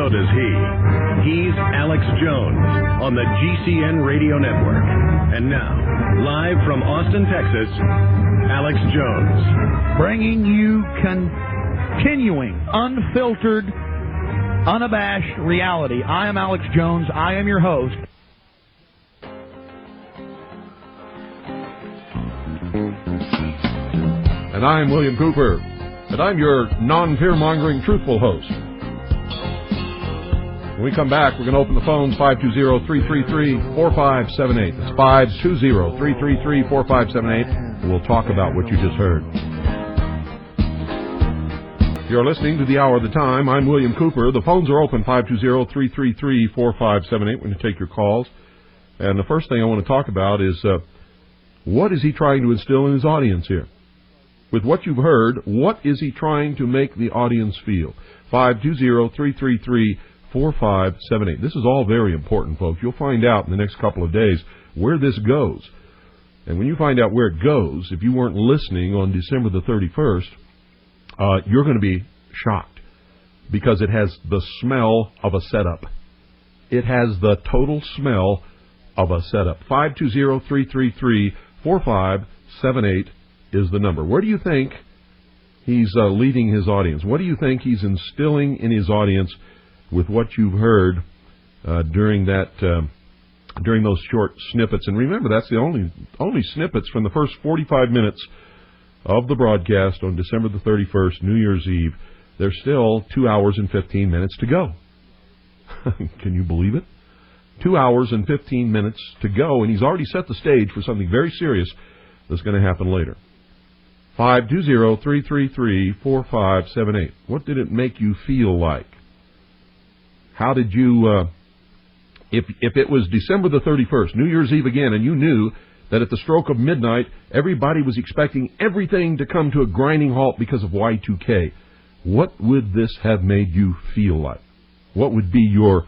so does he. He's Alex Jones on the GCN Radio Network. And now, live from Austin, Texas, Alex Jones. Bringing you continuing, unfiltered, unabashed reality. I am Alex Jones. I am your host. And I'm William Cooper. And I'm your non-fear-mongering, truthful host. When we come back, we're going to open the phones, 520-333-4578. That's 520-333-4578. We'll talk about what you just heard. You're listening to the Hour of the Time. I'm William Cooper. The phones are open, 520-333-4578. We're going to take your calls. And the first thing I want to talk about is what is he trying to instill in his audience here? With what you've heard, what is he trying to make the audience feel? 520-333-4578. This is all very important, folks. You'll find out in the next couple of days where this goes. And when you find out where it goes, if you weren't listening on December the 31st, you're going to be shocked because it has the smell of a setup. It has the total smell of a setup. 520-333-4578 is the number. Where do you think he's leading his audience? What do you think he's instilling in his audience with what you've heard during those short snippets? And remember, that's the only snippets from the first 45 minutes of the broadcast on December the 31st, New Year's Eve. There's still 2 hours and 15 minutes to go. Can you believe it? 2 hours and 15 minutes to go, and he's already set the stage for something very serious that's going to happen later. 520-333-4578. What did it make you feel like? How did you, if it was December the 31st, New Year's Eve again, and you knew that at the stroke of midnight, everybody was expecting everything to come to a grinding halt because of Y2K, what would this have made you feel like? What would be your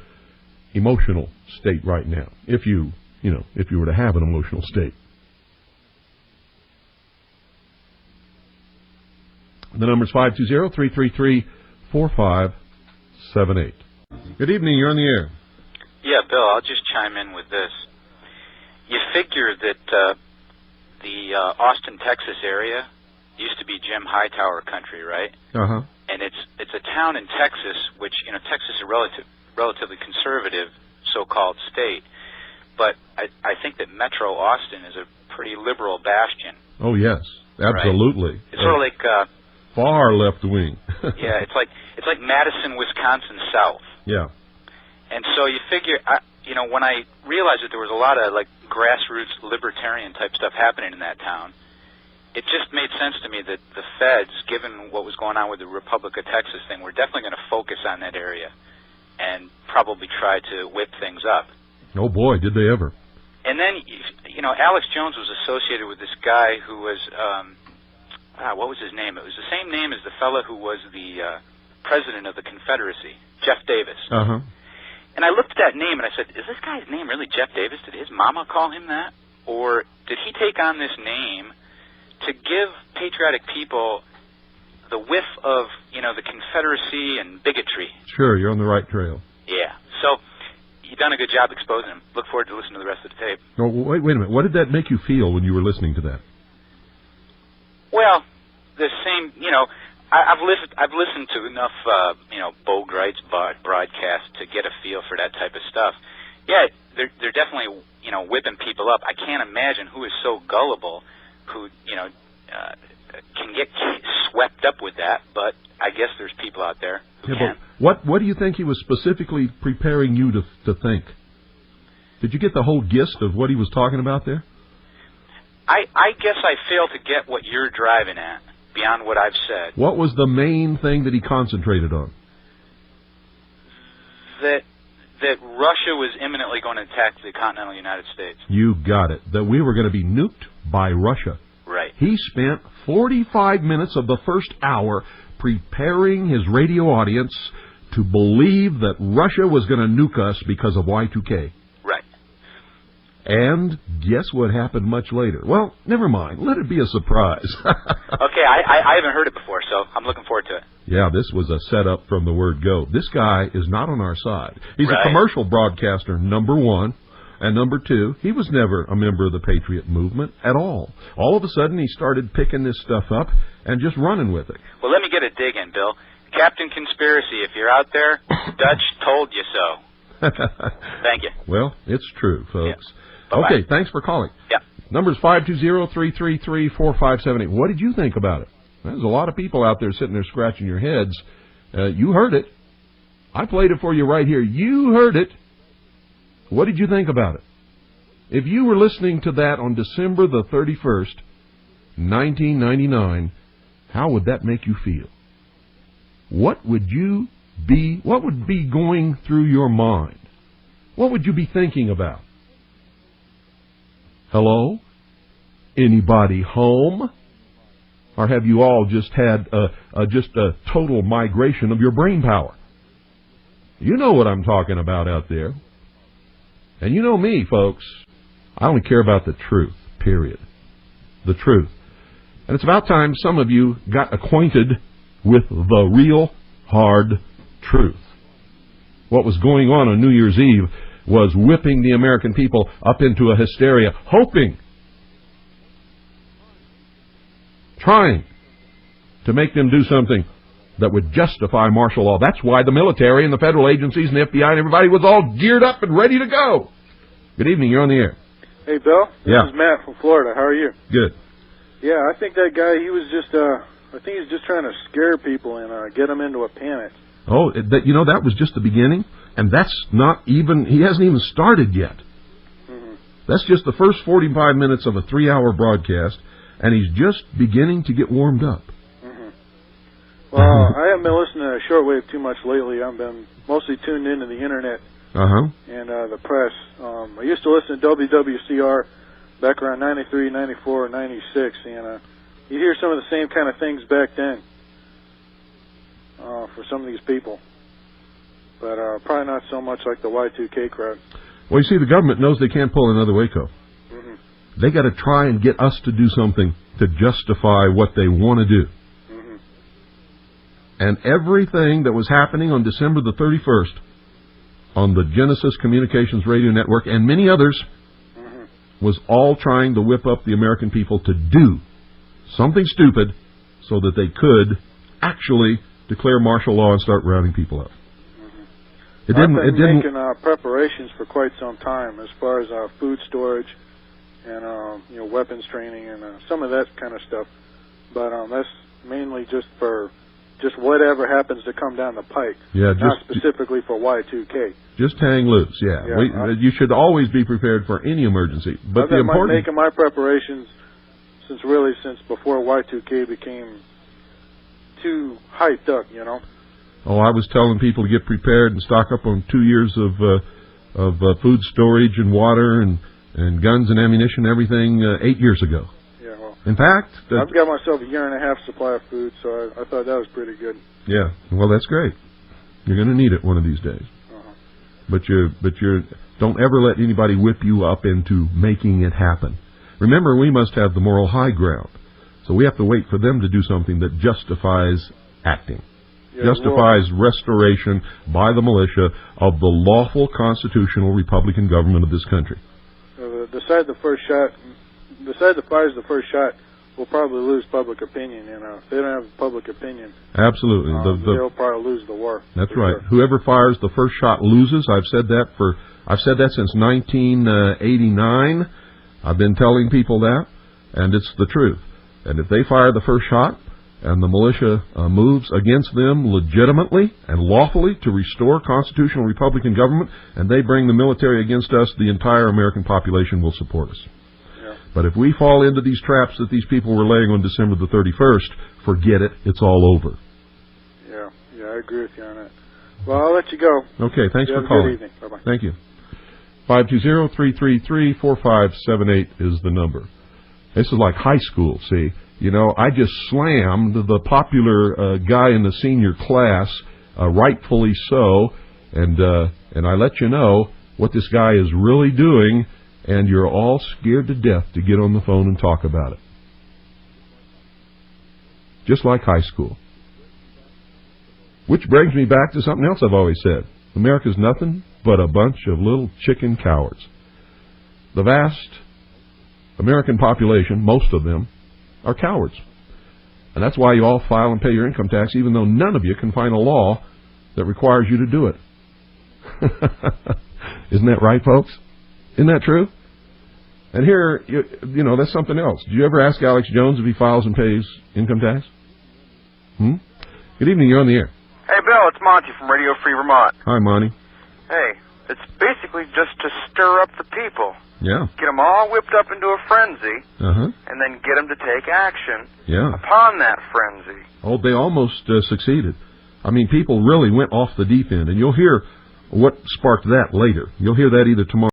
emotional state right now, if you were to have an emotional state? The number's 520-333-4578. Good evening, you're on the air. Yeah, Bill, I'll just chime in with this. You figure that the Austin, Texas area used to be Jim Hightower country, right? Uh-huh. And it's a town in Texas, which, Texas is a relatively conservative so-called state. But I think that Metro Austin is a pretty liberal bastion. Oh, yes, absolutely. Right? It's sort of like... far left wing. Yeah, it's like Madison, Wisconsin South. Yeah. And so you figure, when I realized that there was a lot of grassroots libertarian type stuff happening in that town, it just made sense to me that the feds, given what was going on with the Republic of Texas thing, were definitely going to focus on that area and probably try to whip things up. Oh boy, did they ever. And then, Alex Jones was associated with this guy who was, what was his name? It was the same name as the fellow who was the president of the Confederacy, Jeff Davis. Uh-huh. And I looked at that name and I said, is this guy's name really Jeff Davis? Did his mama call him that? Or did he take on this name to give patriotic people the whiff of, the Confederacy and bigotry? Sure, you're on the right trail. Yeah. So you've done a good job exposing him. Look forward to listening to the rest of the tape. Oh, wait a minute. What did that make you feel when you were listening to that? Well, the same, I've listened to enough, Bo Greit's broadcasts to get a feel for that type of stuff. Yeah, they're definitely, whipping people up. I can't imagine who is so gullible, who, can get swept up with that. But I guess there's people out there who can. But what do you think he was specifically preparing you to think? Did you get the whole gist of what he was talking about there? I guess I fail to get what you're driving at, beyond what I've said. What was the main thing that he concentrated on? That Russia was imminently going to attack the continental United States. You got it. That we were going to be nuked by Russia. Right. He spent 45 minutes of the first hour preparing his radio audience to believe that Russia was going to nuke us because of Y2K. Right. And guess what happened much later? Well, never mind. Let it be a surprise. Okay, I haven't heard it before, so I'm looking forward to it. Yeah, this was a setup from the word go. This guy is not on our side. He's Right. a commercial broadcaster, number one. And number two, he was never a member of the Patriot movement at all. All of a sudden, he started picking this stuff up and just running with it. Well, let me get a dig in, Bill. Captain Conspiracy, if you're out there, Dutch told you so. Thank you. Well, it's true, folks. Yeah. Bye-bye. Okay, thanks for calling. Yeah. Number's 520-333-4578. What did you think about it? There's a lot of people out there sitting there scratching your heads. You heard it. I played it for you right here. You heard it. What did you think about it? If you were listening to that on December the 31st, 1999, how would that make you feel? What would be going through your mind? What would you be thinking about? Hello? Anybody home? Or have you all just had a total migration of your brain power? You know what I'm talking about out there. And you know me, folks. I only care about the truth, period. The truth. And it's about time some of you got acquainted with the real hard truth. What was going on New Year's Eve was whipping the American people up into a hysteria, trying to make them do something that would justify martial law. That's why the military and the federal agencies and the FBI and everybody was all geared up and ready to go. Good evening, you're on the air. Hey, Bill. Yeah. This is Matt from Florida. How are you? Good. Yeah, I think that guy, he was just, I think he's just trying to scare people and get them into a panic. Oh, that was just the beginning, and that's not even, he hasn't even started yet. Mm-hmm. That's just the first 45 minutes of a 3-hour broadcast, and he's just beginning to get warmed up. Well, I haven't been listening to shortwave too much lately. I've been mostly tuned into the internet and the press. I used to listen to WWCR back around 93, 94, 96, and you hear some of the same kind of things back then for some of these people. But probably not so much like the Y2K crowd. Well, you see, the government knows they can't pull another Waco. Mm-hmm. They got to try and get us to do something to justify what they want to do. And everything that was happening on December the 31st on the Genesis Communications Radio Network and many others was all trying to whip up the American people to do something stupid so that they could actually declare martial law and start rounding people up. I've been making preparations for quite some time as far as food storage and weapons training and some of that kind of stuff. But that's mainly just for whatever happens to come down the pike. Yeah, not specifically for Y2K. Just hang loose, yeah. You should always be prepared for any emergency. But I've been making my preparations since before Y2K became too hyped up, Oh, I was telling people to get prepared and stock up on 2 years of food storage and water and guns and ammunition and everything 8 years ago. In fact, I've got myself a 1.5 year supply of food, so I thought that was pretty good. Yeah, well, that's great. You're going to need it one of these days. But you don't ever let anybody whip you up into making it happen. Remember, we must have the moral high ground, so we have to wait for them to do something that justifies acting, justifies restoration by the militia of the lawful constitutional Republican government of this country. Besides the fires the first shot, we'll probably lose public opinion. If they don't have public opinion, absolutely, they'll probably lose the war. That's right. Sure. Whoever fires the first shot loses. I've said that since 1989. I've been telling people that, and it's the truth. And if they fire the first shot, and the militia moves against them legitimately and lawfully to restore constitutional Republican government, and they bring the military against us, the entire American population will support us. But if we fall into these traps that these people were laying on December the 31st, forget it. It's all over. Yeah, I agree with you on that. Well, I'll let you go. Okay, thanks for calling. Good evening. Bye-bye. Thank you. 520-333-4578 is the number. This is like high school, see. I just slammed the popular guy in the senior class, rightfully so, and I let you know what this guy is really doing and you're all scared to death to get on the phone and talk about it. Just like high school. Which brings me back to something else I've always said. America's nothing but a bunch of little chicken cowards. The vast American population, most of them, are cowards. And that's why you all file and pay your income tax, even though none of you can find a law that requires you to do it. Isn't that right, folks? Isn't that true? And here, you know, that's something else. Did you ever ask Alex Jones if he files and pays income tax? Good evening, you're on the air. Hey, Bill, it's Monty from Radio Free Vermont. Hi, Monty. Hey, it's basically just to stir up the people. Yeah. Get them all whipped up into a frenzy, and then get them to take action Yeah. upon that frenzy. Oh, they almost succeeded. I mean, people really went off the deep end, and you'll hear what sparked that later. You'll hear that either tomorrow